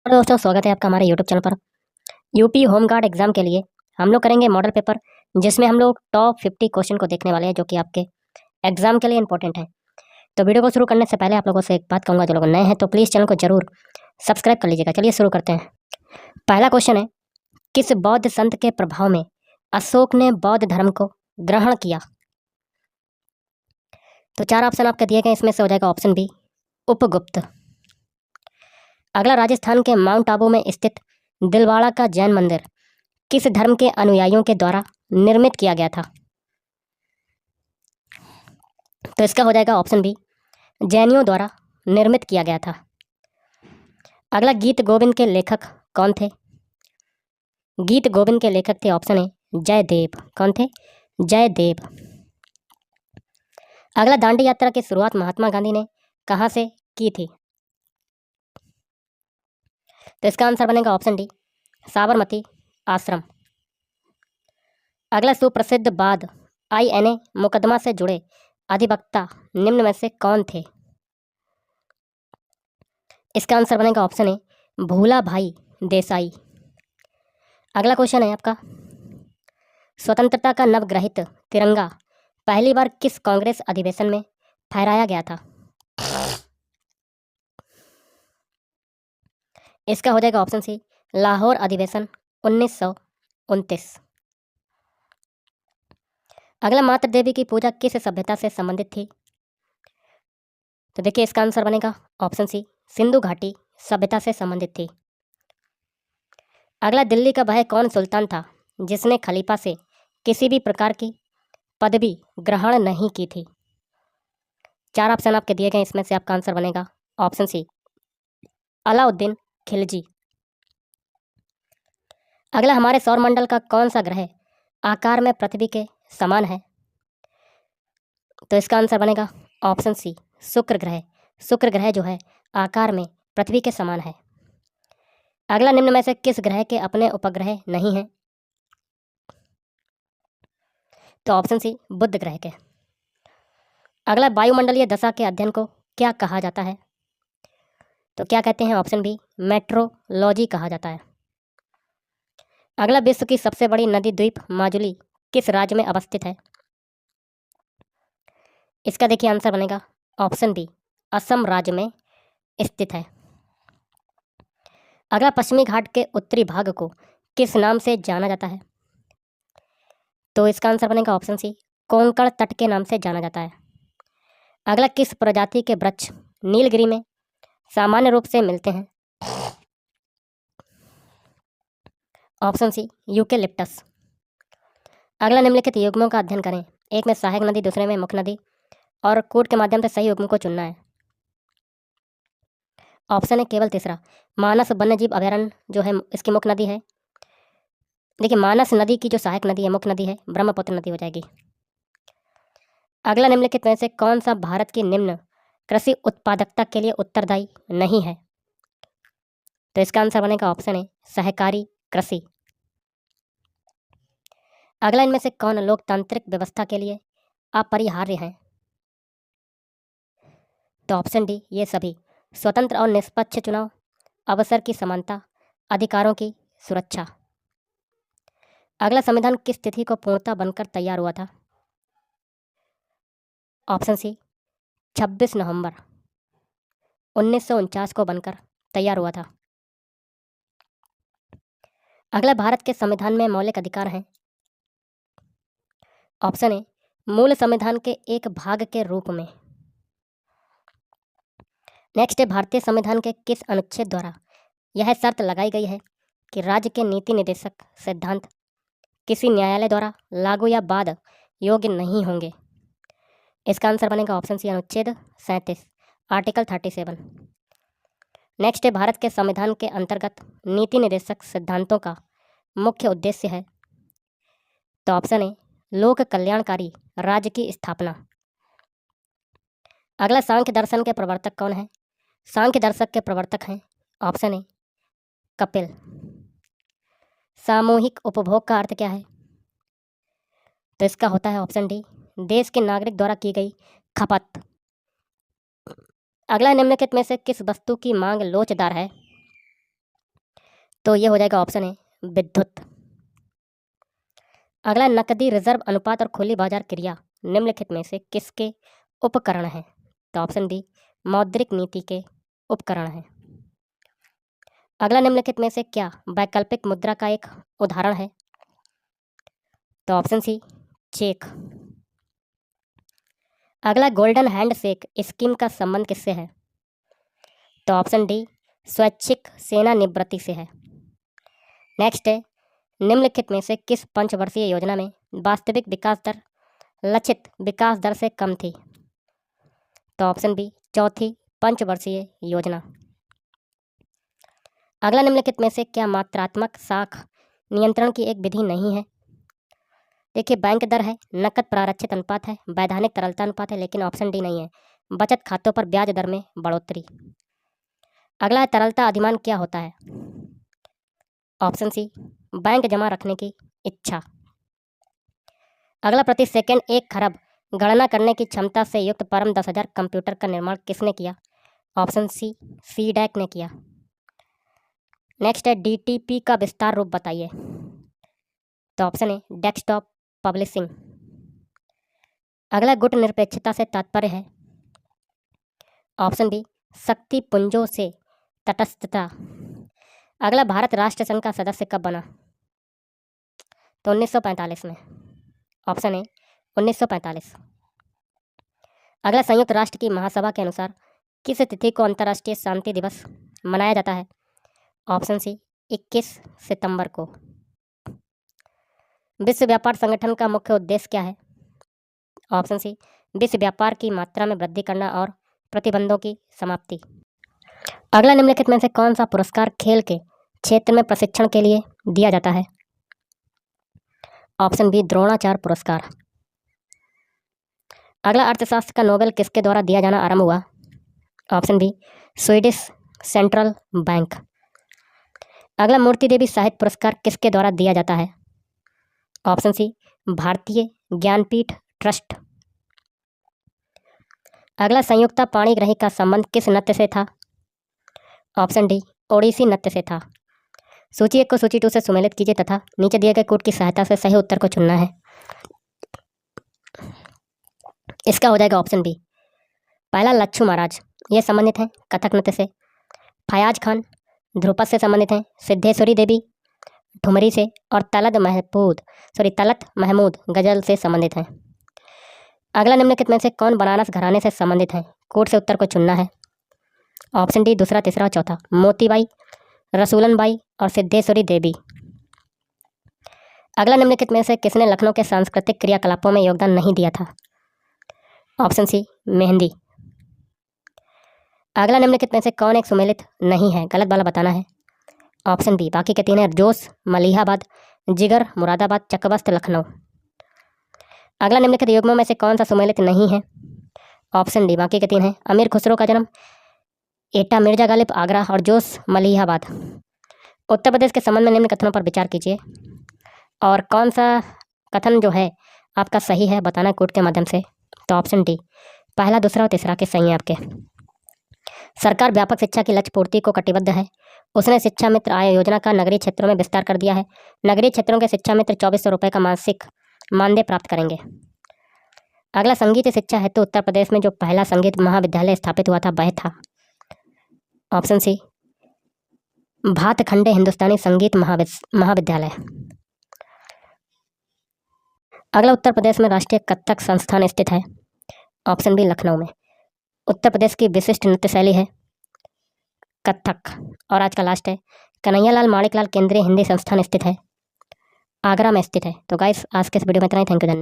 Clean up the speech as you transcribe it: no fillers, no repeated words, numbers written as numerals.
और दोस्तों स्वागत है आपका हमारे यूट्यूब चैनल पर। यूपी होमगार्ड एग्जाम के लिए हम लोग करेंगे मॉडल पेपर, जिसमें हम लोग टॉप 50 क्वेश्चन को देखने वाले हैं जो कि आपके एग्जाम के लिए इंपॉर्टेंट है। तो वीडियो को शुरू करने से पहले आप लोगों से एक बात कहूँगा, जो लोग नए हैं तो प्लीज़ चैनल को जरूर सब्सक्राइब कर लीजिएगा। चलिए शुरू करते हैं। पहला क्वेश्चन है, किस बौद्ध संत के प्रभाव में अशोक ने बौद्ध धर्म को ग्रहण किया? तो 4 ऑप्शन आपके दिए गए, इसमें से हो जाएगा ऑप्शन बी उपगुप्त। अगला, राजस्थान के माउंट आबू में स्थित दिलवाड़ा का जैन मंदिर किस धर्म के अनुयायियों के द्वारा निर्मित किया गया था? तो इसका हो जाएगा ऑप्शन बी जैनियों द्वारा निर्मित किया गया था। अगला, गीत गोविंद के लेखक कौन थे? गीत गोविंद के लेखक थे ऑप्शन ए जयदेव। कौन थे? जयदेव। अगला, दांडी यात्रा की शुरुआत महात्मा गांधी ने कहाँ से की थी? तो इसका आंसर बनेगा ऑप्शन डी साबरमती आश्रम। अगला, सुप्रसिद्ध बाद INA मुकदमा से जुड़े अधिवक्ता निम्न में से कौन थे? इसका आंसर बनेगा ऑप्शन ए भूला भाई देसाई। अगला क्वेश्चन है आपका, स्वतंत्रता का नवग्रहित तिरंगा पहली बार किस कांग्रेस अधिवेशन में फहराया गया था? इसका हो जाएगा ऑप्शन सी लाहौर अधिवेशन 1929। अगला, मातृ देवी की पूजा किस सभ्यता से संबंधित थी? तो देखिए इसका आंसर बनेगा ऑप्शन सी सिंधु घाटी सभ्यता से संबंधित थी। अगला, दिल्ली का वह कौन सुल्तान था जिसने खलीफा से किसी भी प्रकार की पदवी ग्रहण नहीं की थी? 4 ऑप्शन आपके दिए गए, इसमें से आपका आंसर बनेगा ऑप्शन सी अलाउद्दीन खिलजी। अगला, हमारे सौरमंडल का कौन सा ग्रह आकार में पृथ्वी के समान है? तो इसका आंसर बनेगा ऑप्शन सी शुक्र ग्रह। शुक्र ग्रह जो है आकार में पृथ्वी के समान है। अगला, निम्न में से किस ग्रह के अपने उपग्रह नहीं हैं? तो ऑप्शन सी बुध ग्रह के। अगला, वायुमंडलीय दशा के अध्ययन को क्या कहा जाता है? तो क्या कहते हैं? ऑप्शन बी मेट्रोलॉजी कहा जाता है। अगला, विश्व की सबसे बड़ी नदी द्वीप माजुली किस राज्य में अवस्थित है? इसका देखिए आंसर बनेगा ऑप्शन बी असम राज्य में स्थित है। अगला, पश्चिमी घाट के उत्तरी भाग को किस नाम से जाना जाता है? तो इसका आंसर बनेगा ऑप्शन सी कोंकण तट के नाम से जाना जाता है। अगला, किस प्रजाति के वृक्ष नीलगिरी में सामान्य रूप से मिलते हैं? Option C eucalyptus. अगला, निम्नलिखित युग्मों का अध्ययन करें। एक में सहायक नदी, दूसरे में मुख्य नदी, और कूट के माध्यम से सही युग्म को चुनना है। ऑप्शन है केवल तीसरा, मानस वन्यजीव अभयारण्य जो है इसकी मुख्य नदी है। देखिए, मानस नदी की जो सहायक नदी है, मुख्य नदी है, ब्रह्मपुत्र नदी हो जाएगी। अगला, निम्नलिखित में से कौन सा भारत की निम्न कृषि उत्पादकता के लिए उत्तरदायी नहीं है? तो इसका आंसर बनेगा ऑप्शन है सहकारी कृषि। अगला, इनमें से कौन लोकतांत्रिक व्यवस्था के लिए अपरिहार्य है? तो ऑप्शन डी ये सभी, स्वतंत्र और निष्पक्ष चुनाव, अवसर की समानता, अधिकारों की सुरक्षा। अगला, संविधान किस तिथि को पूर्णतः बनकर तैयार हुआ था? ऑप्शन सी 26 नवंबर 1949 को बनकर तैयार हुआ था। अगला, भारत के संविधान में मौलिक अधिकार हैं। ऑप्शन ए मूल संविधान के एक भाग के रूप में। नेक्स्ट है, भारतीय संविधान के किस अनुच्छेद द्वारा यह शर्त लगाई गई है कि राज्य के नीति निर्देशक सिद्धांत किसी न्यायालय द्वारा लागू या बाद योग्य नहीं होंगे? इसका आंसर बनेगा ऑप्शन सी अनुच्छेद 37 आर्टिकल 37। नेक्स्ट है, भारत के संविधान के अंतर्गत नीति निर्देशक सिद्धांतों का मुख्य उद्देश्य है। तो ऑप्शन ए लोक कल्याणकारी राज्य की स्थापना। अगला, सांख्य दर्शन के प्रवर्तक कौन है? सांख्य दर्शक के प्रवर्तक हैं ऑप्शन ए कपिल। सामूहिक उपभोग का अर्थ क्या है? तो इसका होता है ऑप्शन डी देश के नागरिक द्वारा की गई खपत। अगला, निम्नलिखित में से किस वस्तु की मांग लोचदार है? तो ये हो जाएगा ऑप्शन है विद्युत। अगला, नकदी रिजर्व अनुपात और खुली बाजार क्रिया निम्नलिखित में से किसके उपकरण हैं? तो ऑप्शन बी मौद्रिक नीति के उपकरण हैं। अगला, निम्नलिखित में से क्या वैकल्पिक मुद्रा का एक उदाहरण है? तो ऑप्शन सी चेक। अगला, गोल्डन हैंडशेक स्कीम का संबंध किससे है? तो ऑप्शन डी स्वैच्छिक सेवानिवृत्ति से है। नेक्स्ट है, निम्नलिखित में से किस पंचवर्षीय योजना में वास्तविक विकास दर लक्षित विकास दर से कम थी? तो ऑप्शन बी चौथी पंचवर्षीय योजना। अगला, निम्नलिखित में से क्या मात्रात्मक साख नियंत्रण की एक विधि नहीं है? देखिए, बैंक दर है, नकद प्रारक्षित अनुपात है, वैधानिक तरलता अनुपात है, लेकिन ऑप्शन डी नहीं है, बचत खातों पर ब्याज दर में बढ़ोतरी। अगला है, तरलता अधिमान क्या होता है? ऑप्शन सी बैंक जमा रखने की इच्छा। अगला, प्रति सेकंड 1 खरब गणना करने की क्षमता से युक्त परम 10,000 कंप्यूटर का निर्माण किसने किया? ऑप्शन सी सीडैक ने किया। नेक्स्ट है, डीटीपी का विस्तार रूप बताइए। तो ऑप्शन है डेस्कटॉप पब्लिशिंग। अगला, गुट निरपेक्षता से तात्पर्य है? ऑप्शन बी शक्ति पुंजों से तटस्थता। अगला, भारत राष्ट्र संघ का सदस्य कब बना? तो 1945 में। Option A 1945। अगला, संयुक्त राष्ट्र की महासभा के अनुसार किस तिथि को अंतर्राष्ट्रीय शांति दिवस मनाया जाता है? ऑप्शन सी 21 सितंबर को। विश्व व्यापार संगठन का मुख्य उद्देश्य क्या है? ऑप्शन सी विश्व व्यापार की मात्रा में वृद्धि करना और प्रतिबंधों की समाप्ति। अगला, निम्नलिखित में से कौन सा पुरस्कार खेल के क्षेत्र में प्रशिक्षण के लिए दिया जाता है? ऑप्शन बी द्रोणाचार्य पुरस्कार। अगला, अर्थशास्त्र का नोबेल किसके द्वारा दिया जाना आरंभ हुआ? Option B Swedish central bank. अगला, मूर्ति देवी साहित्य पुरस्कार किसके द्वारा दिया जाता है? ऑप्शन सी भारतीय ज्ञानपीठ ट्रस्ट। अगला, संयुक्ता पाणिग्राही का संबंध किस नृत्य से था? ऑप्शन डी ओडिसी नृत्य से था। सूची 1 को सूची 2 से सुमेलित कीजिए तथा नीचे दिए गए कोड की सहायता से सही उत्तर को चुनना है। इसका हो जाएगा ऑप्शन बी। पहला, लच्छू महाराज, ये संबंधित हैं कथक नृत्य से। फयाज खान ध्रुपद से संबंधित हैं। सिद्धेश्वरी देवी ठुमरी से। और तलत महमूद गजल से संबंधित हैं। अगला, निम्नलिखित में से कौन बनारस घराने से संबंधित हैं? कोड से उत्तर को चुनना है। ऑप्शन डी दूसरा, तीसरा और चौथा। मोतीबाई, रसूलन बाई और सिद्धेश्वरी देवी। अगला, निम्नलिखित में से किसने लखनऊ के सांस्कृतिक क्रियाकलापों में योगदान नहीं दिया था? Option C mehndi. अगला, निम्नलिखित में से कौन एक सुमेलित नहीं है? गलत वाला बताना है। ऑप्शन बी बाकी के 3 है, जोश मलिहाबाद, जिगर मुरादाबाद, चकबस्त लखनऊ। अगला, निम्नलिखित युग्मों में से कौन सा सुमेलित नहीं है? ऑप्शन डी बाकी के 3 है, अमीर खुसरो का जन्म, एटा मिर्जा गालिब आगरा और जोश मलिहाबाद। उत्तर प्रदेश के संबंध में निम्न कथनों पर विचार कीजिए और कौन सा कथन जो है आपका सही है बताना कोड के माध्यम से। तो ऑप्शन डी पहला, दूसरा और तीसरा के सही हैं आपके। सरकार व्यापक शिक्षा की लक्ष्य पूर्ति को कटिबद्ध है। उसने शिक्षा मित्र आय योजना का नगरीय क्षेत्रों में विस्तार कर दिया है। नगरीय क्षेत्रों के शिक्षा मित्र 2400 रुपये का मासिक मानदेय प्राप्त करेंगे। अगला, संगीत शिक्षा हेतु उत्तर प्रदेश में जो पहला संगीत महाविद्यालय स्थापित हुआ था वह था? ऑप्शन सी भातखंडे हिंदुस्तानी संगीत महाविद्यालय। अगला, उत्तर प्रदेश में राष्ट्रीय कथक संस्थान स्थित है? ऑप्शन बी लखनऊ में। उत्तर प्रदेश की विशिष्ट नृत्य शैली है कथक। और आज का लास्ट है, कन्हैयालाल माणिकलाल केंद्रीय हिंदी संस्थान स्थित है? आगरा में स्थित है। तो गाइस, आज के इस वीडियो में इतना ही। थैंक यू, धन्यवाद।